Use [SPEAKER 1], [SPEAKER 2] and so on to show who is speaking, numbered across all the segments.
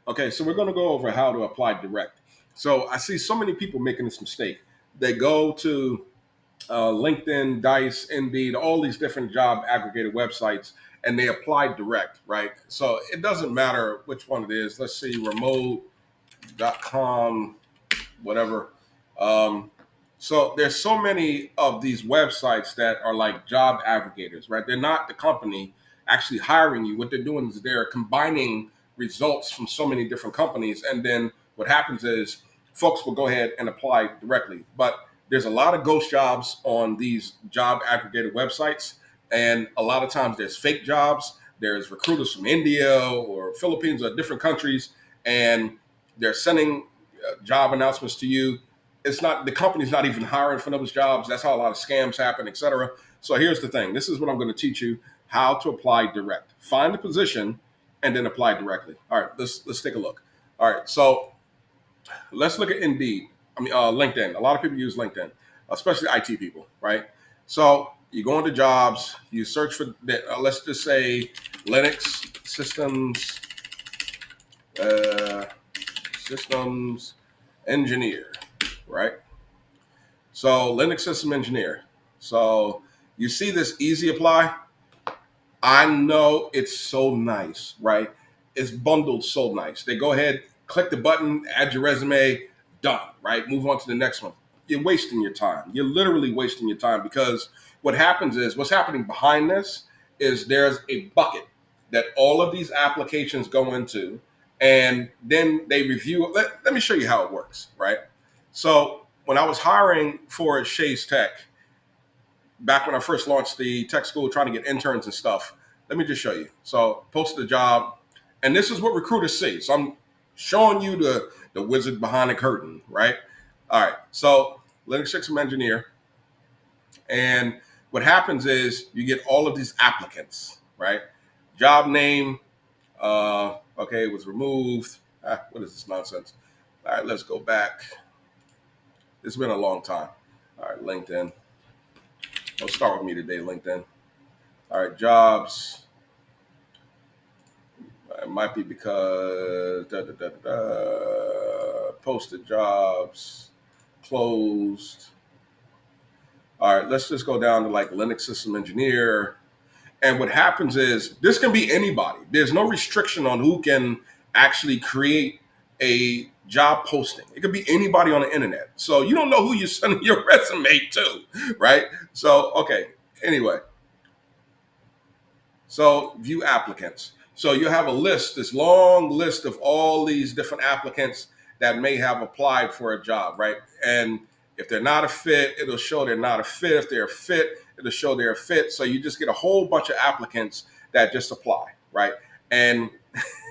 [SPEAKER 1] Okay, so we're going to go over how to apply direct. So I see so many people making this mistake. They go to LinkedIn, Dice, Indeed, all these different job aggregator websites, and they apply direct, right? So it doesn't matter which one it is. Let's see, remote.com, whatever. Um, so there's so many of these websites that are like job aggregators, right? They're not the company actually hiring you. What they're doing is they're combining results from so many different companies, and then what happens is folks will go ahead and apply directly. But there's a lot of ghost jobs on these job aggregator websites, and a lot of times there's fake jobs. There's recruiters from India or Philippines or different countries, and they're sending job announcements to you. It's not, the company's not even hiring for those jobs. That's how a lot of scams happen, etc. So here's the thing. This is what I'm going to teach you: how to apply direct. Find the position and then apply directly. All right, let's take a look. All right, so let's look at Indeed. LinkedIn. A lot of people use LinkedIn, especially IT people, right? So you go into jobs, you search for, let's just say Linux uh, systems engineer, right? So Linux system engineer. So you see this easy apply. I know it's so nice, right? It's bundled so nice. They go ahead, click the button, add your resume, done, right? Move on to the next one. You're wasting your time. You're literally wasting your time, because what happens is, what's happening behind this is there's a bucket that all of these applications go into, and then they review. Let me show you how it works, right? So when I was hiring for Shays Tech, back when I first launched the tech school, trying to get interns and stuff. Let me just show you. So posted a job, and this is what recruiters see. So I'm showing you the wizard behind the curtain, right? All right. So Linux system engineer, and what happens is you get all of these applicants, right? Job name, okay, it was removed. What is this nonsense? All right, let's go back. It's been a long time. All right, LinkedIn. Don't start with me today, LinkedIn. All right, jobs. It might be because posted jobs closed. All right, let's just go down to like Linux system engineer. And what happens is this can be anybody. There's no restriction on who can actually create a job posting. It could be anybody on the internet. So you don't know who you're sending your resume to, right? So, okay. Anyway, so view applicants. So you have a list, this long list of all these different applicants that may have applied for a job, right? And if they're not a fit, it'll show they're not a fit. If they're a fit, it'll show they're a fit. So you just get a whole bunch of applicants that just apply, right? And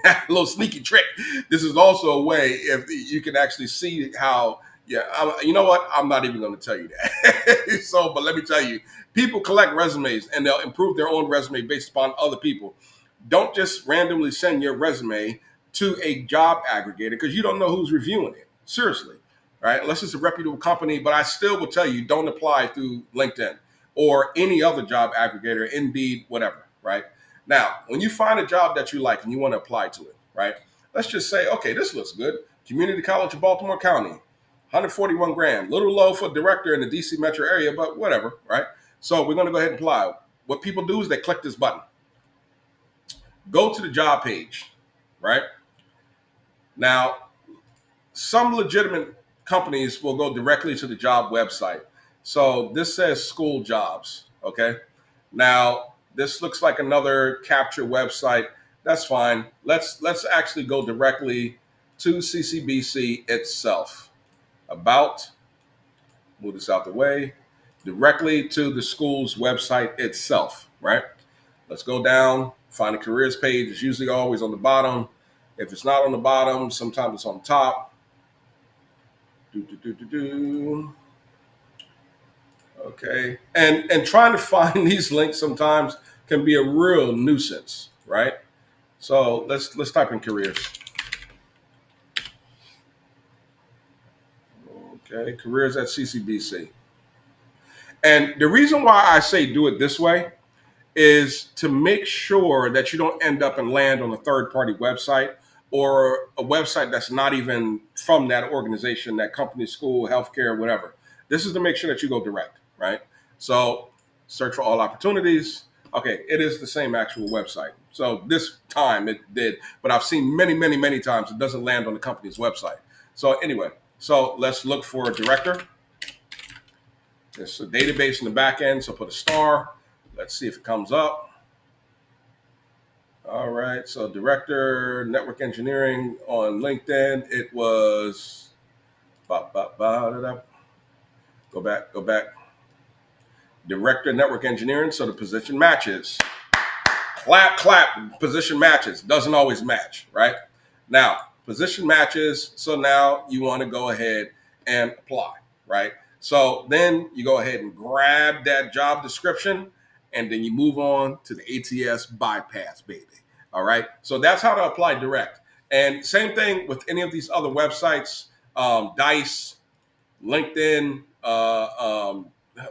[SPEAKER 1] a little sneaky trick. This is also a way if you can actually see how. Yeah, you know what? I'm not even going to tell you that. So, but let me tell you, people collect resumes and they'll improve their own resume based upon other people. Don't just randomly send your resume to a job aggregator, because you don't know who's reviewing it. Seriously, right? Unless it's a reputable company. But I still will tell you, don't apply through LinkedIn or any other job aggregator, Indeed, whatever, right? Now, when you find a job that you like and you want to apply to it, right? Let's just say, okay, this looks good. Community College of Baltimore County, 141 grand. Little low for director in the DC metro area, but whatever, right? So we're going to go ahead and apply. What people do is they click this button. Go to the job page, right? Now, some legitimate companies will go directly to the job website. So this says school jobs, okay? Now, this looks like another capture website. That's fine. Let's actually go directly to CCBC itself. About, move this out the way, directly to the school's website itself, right? Let's go down, find the careers page. It's usually always on the bottom. If it's not on the bottom, sometimes it's on the top. Do, do, do, do, do. Okay. And trying to find these links sometimes can be a real nuisance, right? So let's type in careers. Okay, careers at CCBC. And the reason why I say do it this way is to make sure that you don't end up and land on a third party website, or a website that's not even from that organization, that company, school, healthcare, whatever. This is to make sure that you go direct, right? So search for all opportunities. Okay, it is the same actual website. So this time it did, but I've seen many, many, many times it doesn't land on the company's website. So anyway, so let's look for a director. There's a database in the back end, so put a star. Let's see if it comes up. All right, so director, network engineering on LinkedIn. It was, go back, go back. Director, network engineering, so the position matches. Clap, clap, position matches. Doesn't always match, right? Now, position matches, so now you want to go ahead and apply, right? So then you go ahead and grab that job description, and then you move on to the ATS bypass, baby. All right. So that's how to apply direct. And same thing with any of these other websites, Dice, LinkedIn.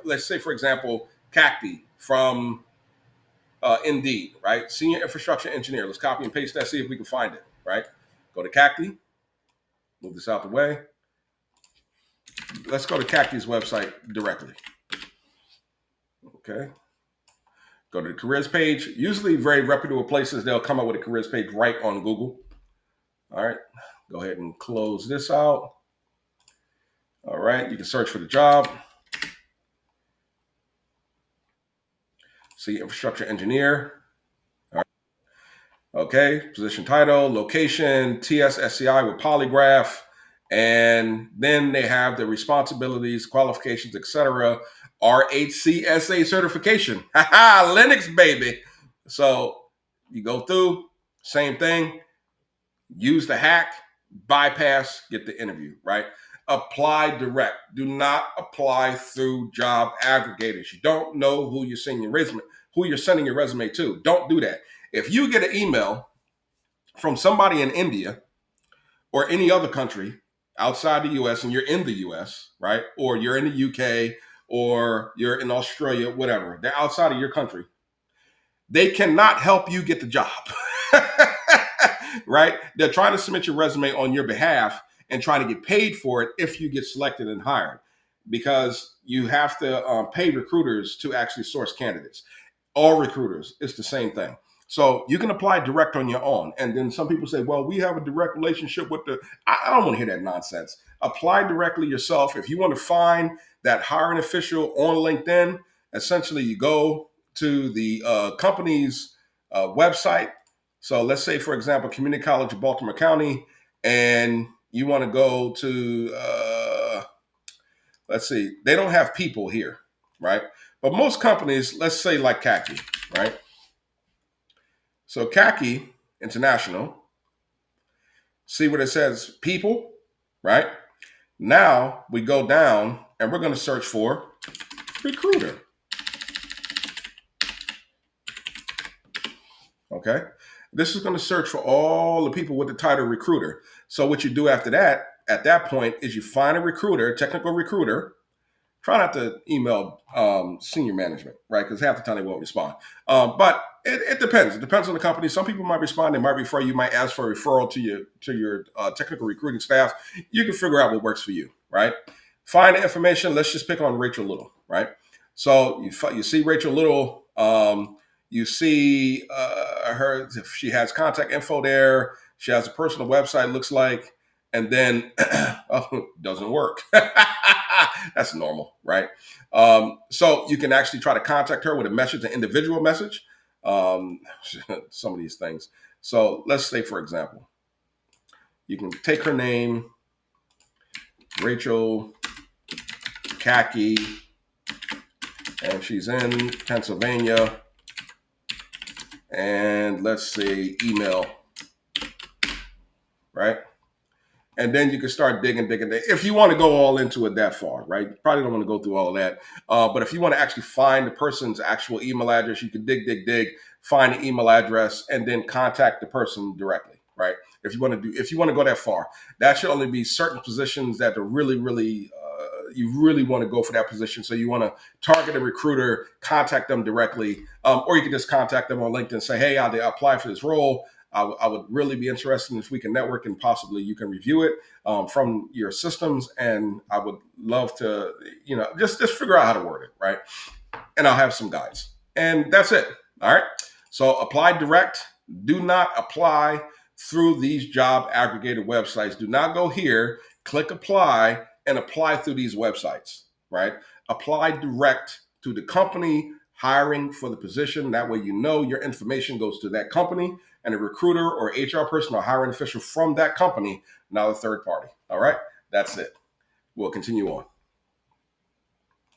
[SPEAKER 1] Let's say, for example, Cacti from Indeed, right? Senior infrastructure engineer. Let's copy and paste that, see if we can find it, right? Go to Cacti, move this out the way. Let's go to Cacti's website directly. Okay. Go to the careers page. Usually very reputable places, they'll come up with a careers page right on Google. All right. Go ahead and close this out. All right. You can search for the job. See infrastructure engineer. All right. Okay. Position title, location, TSSCI with polygraph. And then they have the responsibilities, qualifications, etc. RHCSA certification. Haha, Linux, baby. So you go through, same thing. Use the hack, bypass, get the interview, right? Apply direct. Do not apply through job aggregators. You don't know who you're sending your resume to. Don't do that. If you get an email from somebody in India or any other country outside the US and you're in the US, right? Or you're in the UK or you're in Australia, whatever, they're outside of your country, they cannot help you get the job. Right? They're trying to submit your resume on your behalf and trying to get paid for it if you get selected and hired, because you have to pay recruiters to actually source candidates. All recruiters, it's the same thing. So you can apply direct on your own. And then some people say, well, we have a direct relationship with the, I don't want to hear that nonsense. Apply directly yourself. If you want to find that hiring official on LinkedIn, essentially you go to the company's website. So let's say, for example, Community College of Baltimore County, and you want to go to, let's see, they don't have people here, right? But most companies, let's say like Khaki, right? So Khaki International, see what it says, people, right? Now we go down and we're going to search for recruiter. Okay. This is going to search for all the people with the title recruiter. So what you do after that, at that point, is you find a recruiter, technical recruiter. Try not to email senior management, right? Because half the time they won't respond. But it depends. It depends on the company. Some people might respond. They might refer you. Might ask for a referral to your technical recruiting staff. You can figure out what works for you, right? Find the information. Let's just pick on Rachel Little, right? So you see Rachel Little. You see her. She has contact info there. She has a personal website. Looks like. And then oh, doesn't work. That's normal, right? So you can actually try to contact her with a message, an individual message. Some of these things. So let's say, for example, you can take her name, Rachel Khaki, and she's in Pennsylvania. And let's say email, right? And then you can start digging. If you want to go all into it that far, right? You probably don't want to go through all of that. But if you want to actually find the person's actual email address, you can dig, find the email address, and then contact the person directly, right? If you want to go that far, that should only be certain positions that are really, you really want to go for that position. So you want to target a recruiter, contact them directly, or you can just contact them on LinkedIn and say, hey, I applied for this role. I would really be interested if we can network and possibly you can review it from your systems. And I would love to, just figure out how to word it, right? And I'll have some guides. And that's it. All right. So apply direct. Do not apply through these job aggregator websites. Do not go here, click apply, and apply through these websites, right? Apply direct to the company hiring for the position. That way, your information goes to that company and a recruiter or HR person or hiring official from that company, not a third party. All right. That's it. We'll continue on.